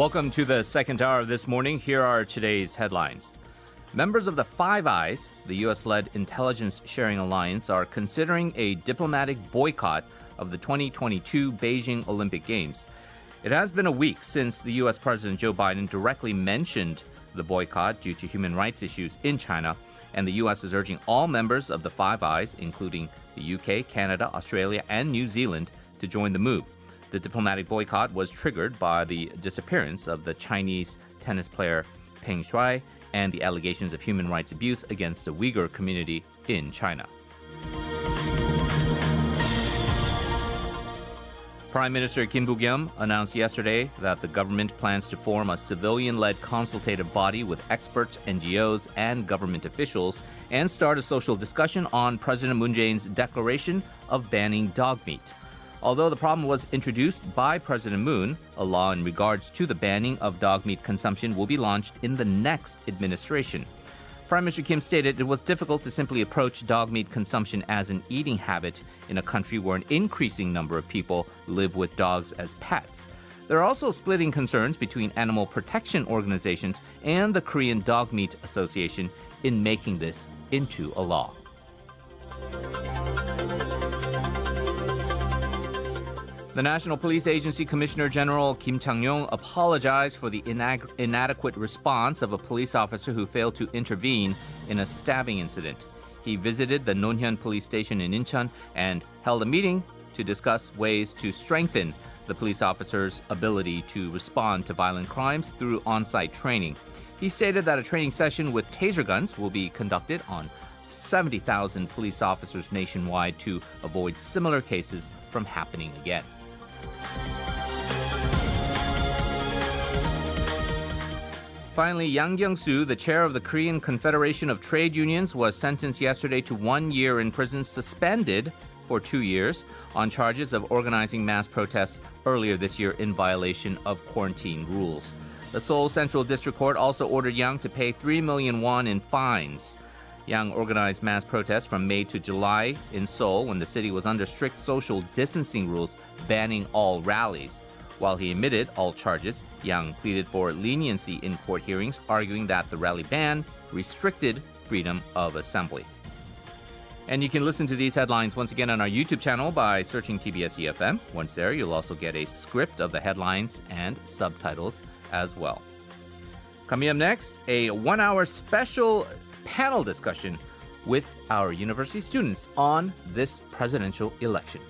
Welcome to the second hour of This Morning. Here are today's headlines. Members of the Five Eyes, the U.S.-led intelligence sharing alliance, are considering a diplomatic boycott of the 2022 Beijing Olympic Games. It has been a week since the U.S. President Joe Biden directly mentioned the boycott due to human rights issues in China, and the U.S. is urging all members of the Five Eyes, including the U.K., Canada, Australia, and New Zealand, to join the move. The diplomatic boycott was triggered by the disappearance of the Chinese tennis player Peng Shuai and the allegations of human rights abuse against the Uyghur community in China. Prime Minister Kim Buk-yeom announced yesterday that the government plans to form a civilian-led consultative body with experts, NGOs, and government officials and start a social discussion on President Moon Jae-in's declaration of banning dog meat. Although the problem was introduced by President Moon, a law in regards to the banning of dog meat consumption will be launched in the next administration. Prime Minister Kim stated it was difficult to simply approach dog meat consumption as an eating habit in a country where an increasing number of people live with dogs as pets. There are also splitting concerns between animal protection organizations and the Korean Dog Meat Association in making this into a law. The National Police Agency Commissioner General Kim Chang-yong apologized for the inadequate response of a police officer who failed to intervene in a stabbing incident. He visited the Nonhyun police station in Incheon and held a meeting to discuss ways to strengthen the police officers' ability to respond to violent crimes through on-site training. He stated that a training session with taser guns will be conducted on 70,000 police officers nationwide to avoid similar cases from happening again. Finally, Yang Kyung-soo, the chair of the Korean Confederation of Trade Unions, was sentenced yesterday to 1 year in prison, suspended for 2 years on charges of organizing mass protests earlier this year in violation of quarantine rules. The Seoul Central District Court also ordered Yang to pay 3 million won in fines. Yang organized mass protests from May to July in Seoul when the city was under strict social distancing rules banning all rallies. While he admitted all charges, Yang pleaded for leniency in court hearings, arguing that the rally ban restricted freedom of assembly. And you can listen to these headlines once again on our YouTube channel by searching TBS eFM. Once there, you'll also get a script of the headlines and subtitles as well. Coming up next, a 1-hour special panel discussion with our university students on this presidential election.